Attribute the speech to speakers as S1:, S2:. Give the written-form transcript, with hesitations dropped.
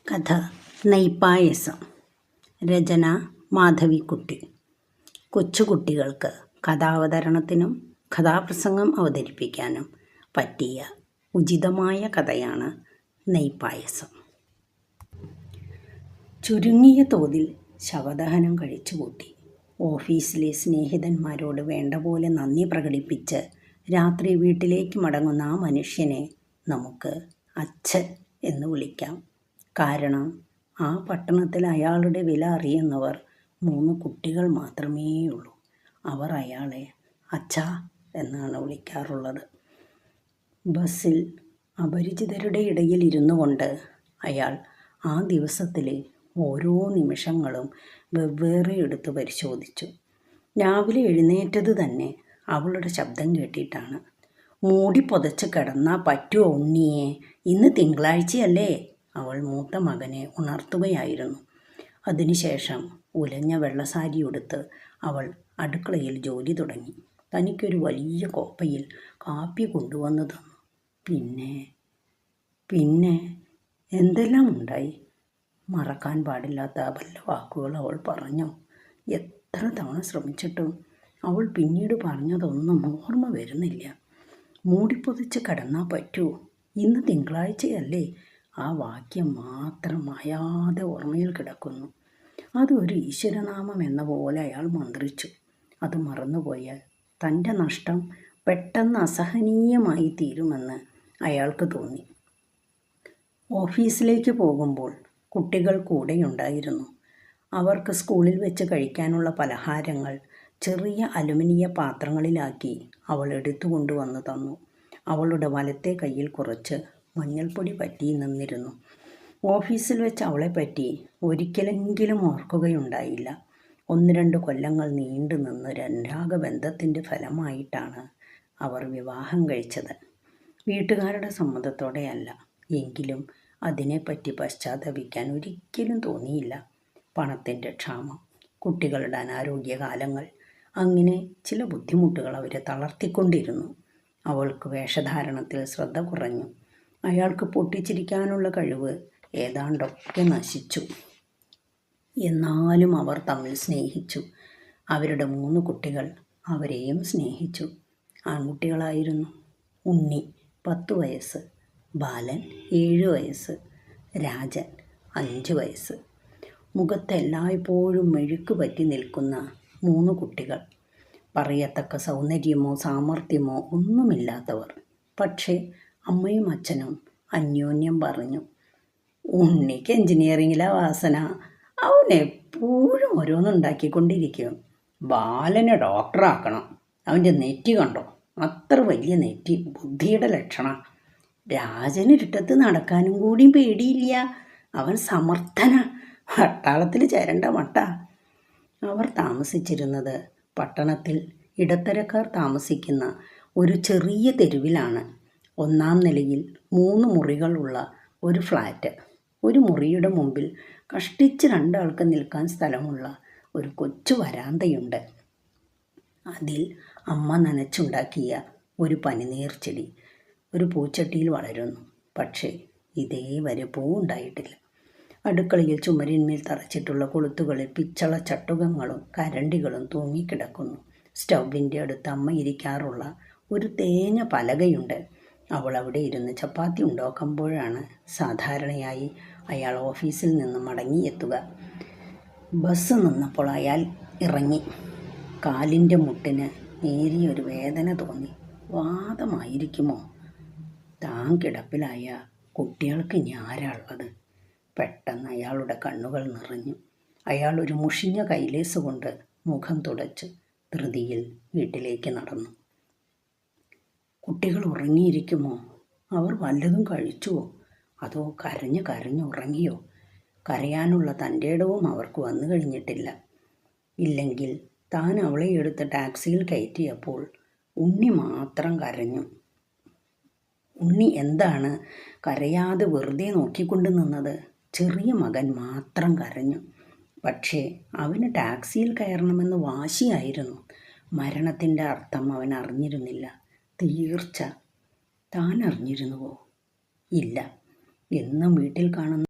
S1: കഥ നെയ്പായസം. രചന മാധവിക്കുട്ടി. കൊച്ചുകുട്ടികൾക്ക് കഥാവതരണത്തിനും കഥാപ്രസംഗം അവതരിപ്പിക്കാനും പറ്റിയ ഉചിതമായ കഥയാണ് നെയ്പായസം. ചുരുങ്ങിയ തോതിൽ ശവദഹനം കഴിച്ചുകൂട്ടി ഓഫീസിലെ സ്നേഹിതന്മാരോട് വേണ്ട പോലെ നന്ദി പ്രകടിപ്പിച്ച് രാത്രി വീട്ടിലേക്ക് മടങ്ങുന്ന ആ മനുഷ്യനെ നമുക്ക് അച്ഛൻ എന്ന് വിളിക്കാം. കാരണം ആ പട്ടണത്തിൽ അയാളുടെ വില അറിയുന്നവർ 3 കുട്ടികൾ മാത്രമേയുള്ളൂ. അവർ അയാളെ അച്ഛാ എന്നാണ് വിളിക്കാറുള്ളത്. ബസ്സിൽ അപരിചിതരുടെ ഇടയിൽ ഇരുന്നു കൊണ്ട് അയാൾ ആ ദിവസത്തിലെ ഓരോ നിമിഷങ്ങളും വെവ്വേറെ എടുത്ത് പരിശോധിച്ചു. രാവിലെ എഴുന്നേറ്റത് തന്നെ അവളുടെ ശബ്ദം കേട്ടിട്ടാണ്. മൂടി പുതച്ച് കിടന്നാ പറ്റുമോ ഉണ്ണിയെ, ഇന്ന് തിങ്കളാഴ്ചയല്ലേ? അവൾ മൂത്ത മകനെ ഉണർത്തുകയായിരുന്നു. അതിനുശേഷം ഉലഞ്ഞ വെള്ളസാരി ഉടുത്ത് അവൾ അടുക്കളയിൽ ജോലി തുടങ്ങി. തനിക്കൊരു വലിയ കോപ്പയിൽ കാപ്പി കൊണ്ടുവന്നു തന്നു. പിന്നെ എന്തെല്ലാം ഉണ്ടായി? മറക്കാൻ പാടില്ലാത്ത പല വാക്കുകൾ അവൾ പറഞ്ഞു. എത്ര തവണ ശ്രമിച്ചിട്ടും അവൾ പിന്നീട് പറഞ്ഞതൊന്നും ഓർമ്മ വരുന്നില്ല. മൂടിപ്പൊതിച്ച് കിടന്നാൽ പറ്റുമോ, ഇന്ന് തിങ്കളാഴ്ചയല്ലേ? ആ വാക്യം മാത്രം മായാതെ ഓർമ്മയിൽ കിടക്കുന്നു. അതൊരു ഈശ്വരനാമം എന്ന പോലെ അയാൾ മന്ത്രിച്ചു. അത് മറന്നുപോയാൽ തൻ്റെ നഷ്ടം പെട്ടെന്ന് അസഹനീയമായി തീരുമെന്ന് അയാൾക്ക് തോന്നി. ഓഫീസിലേക്ക് പോകുമ്പോൾ കുട്ടികൾ കൂടെയുണ്ടായിരുന്നു. അവർക്ക് സ്കൂളിൽ വെച്ച് കഴിക്കാനുള്ള പലഹാരങ്ങൾ ചെറിയ അലുമിനിയ പാത്രങ്ങളിലാക്കി അവൾ എടുത്തുകൊണ്ടുവന്ന് തന്നു. അവളുടെ വലത്തെ കയ്യിൽ കുറച്ച് മഞ്ഞൾപ്പൊടി പറ്റി നിന്നിരുന്നു. ഓഫീസിൽ വെച്ച് അവളെപ്പറ്റി ഒരിക്കലെങ്കിലും ഓർക്കുകയുണ്ടായില്ല. 1-2 കൊല്ലങ്ങൾ നീണ്ടു നിന്നൊരു അനുരാഗബന്ധത്തിൻ്റെ ഫലമായിട്ടാണ് അവർ വിവാഹം കഴിച്ചത്. വീട്ടുകാരുടെ സമ്മതത്തോടെയല്ല. എങ്കിലും അതിനെപ്പറ്റി പശ്ചാത്തപിക്കാൻ ഒരിക്കലും തോന്നിയില്ല. പണത്തിൻ്റെ ക്ഷാമം, കുട്ടികളുടെ അനാരോഗ്യകാലങ്ങൾ, അങ്ങനെ ചില ബുദ്ധിമുട്ടുകൾ അവരെ തളർത്തിക്കൊണ്ടിരുന്നു. അവൾക്ക് വേഷധാരണത്തിൽ ശ്രദ്ധ കുറഞ്ഞു. അയാൾക്ക് പൊട്ടിച്ചിരിക്കാനുള്ള കഴിവ് ഏതാണ്ടൊക്കെ നശിച്ചു. എന്നാലും അവർ തമ്മിൽ സ്നേഹിച്ചു. അവരുടെ 3 കുട്ടികൾ അവരെയും സ്നേഹിച്ചു. ആൺകുട്ടികളായിരുന്നു. ഉണ്ണി 10 വയസ്സ്, ബാലൻ 7 വയസ്സ്, രാജൻ 5 വയസ്സ്. മുഖത്ത് എല്ലായ്പ്പോഴും മെഴുക്ക് പറ്റി നിൽക്കുന്ന 3 കുട്ടികൾ. പറയത്തക്ക സൗന്ദര്യമോ സാമർഥ്യമോ ഒന്നുമില്ലാത്തവർ. പക്ഷേ അമ്മയും അച്ഛനും അന്യോന്യം പറഞ്ഞു, ഉണ്ണിക്ക് എൻജിനീയറിങ്ങിലെ വാസന, അവൻ എപ്പോഴും ഓരോന്നുണ്ടാക്കിക്കൊണ്ടിരിക്കും. ബാലനെ ഡോക്ടറാക്കണം, അവൻ്റെ നെറ്റി കണ്ടോ, അത്ര വലിയ നെറ്റി, ബുദ്ധിയുടെ ലക്ഷണം. രാജനിരുട്ടത്ത് നടക്കാനും കൂടി പേടിയില്ല, അവൻ സമർത്ഥന, പട്ടാളത്തിൽ ചേരേണ്ട മട്ട. അവർ താമസിച്ചിരുന്നത് പട്ടണത്തിൽ ഇടത്തരക്കാർ താമസിക്കുന്ന ഒരു ചെറിയ തെരുവിലാണ്. 1-ാം നിലയിൽ 3 മുറികളുള്ള ഒരു ഫ്ലാറ്റ്. ഒരു മുറിയുടെ മുമ്പിൽ കഷ്ടിച്ച് 2 ആൾക്ക് നിൽക്കാൻ സ്ഥലമുള്ള ഒരു കൊച്ചു വരാന്തയുണ്ട്. അതിൽ അമ്മ നനച്ചുണ്ടാക്കിയ ഒരു പനിനീർ ചെടി ഒരു പൂച്ചട്ടിയിൽ വളരുന്നു. പക്ഷേ ഇതേവരെ പൂവുണ്ടായിട്ടില്ല. അടുക്കളയിൽ ചുമരിന്മേൽ തറച്ചിട്ടുള്ള കൊളുത്തുകളിൽ പിച്ചള ചട്ടുകങ്ങളും കരണ്ടികളും തൂങ്ങിക്കിടക്കുന്നു. സ്റ്റൗവിൻ്റെ അടുത്ത് അമ്മ ഇരിക്കാറുള്ള ഒരു തേഞ്ഞ പലകയുണ്ട്. അവൾ അവിടെ ഇരുന്ന് ചപ്പാത്തി ഉണ്ടാക്കുമ്പോഴാണ് സാധാരണയായി അയാൾ ഓഫീസിൽ നിന്ന് മടങ്ങിയെത്തുക. ബസ് നിന്നപ്പോൾ അയാൾ ഇറങ്ങി. കാലിൻ്റെ മുട്ടിന് നേരിയൊരു വേദന തോന്നി. വാതമായിരിക്കുമോ? താൻ കിടപ്പിലായ കുട്ടികൾക്ക് ഇനി ആരാളുള്ളത്? പെട്ടെന്ന് അയാളുടെ കണ്ണുകൾ നിറഞ്ഞു. അയാൾ ഒരു മുഷിഞ്ഞ കൈലേസ് കൊണ്ട് മുഖം തുടച്ച് ധൃതിയിൽ വീട്ടിലേക്ക് നടന്നു. കുട്ടികൾ ഉറങ്ങിയിരിക്കുമോ? അവർ വല്ലതും കഴിച്ചുവോ? അതോ കരഞ്ഞ് ഉറങ്ങിയോ? കരയാനുള്ള തൻ്റെ ഇടവും അവർക്ക് വന്നു കഴിഞ്ഞിട്ടില്ല. ഇല്ലെങ്കിൽ താൻ അവളെ എടുത്ത് ടാക്സിയിൽ കയറ്റിയപ്പോൾ ഉണ്ണി മാത്രം കരഞ്ഞു. ഉണ്ണി എന്താണ് കരയാതെ വെറുതെ നോക്കിക്കൊണ്ട് നിന്നത്? ചെറിയ മകൻ മാത്രം കരഞ്ഞു. പക്ഷേ അവന് ടാക്സിയിൽ കയറണമെന്ന് വാശിയായിരുന്നു. മരണത്തിൻ്റെ അർത്ഥം അവൻ അറിഞ്ഞിരുന്നില്ല. തീർച്ച. താൻ അറിഞ്ഞിരുന്നുവോ? ഇല്ല. എന്നും വീട്ടിൽ കാണുന്ന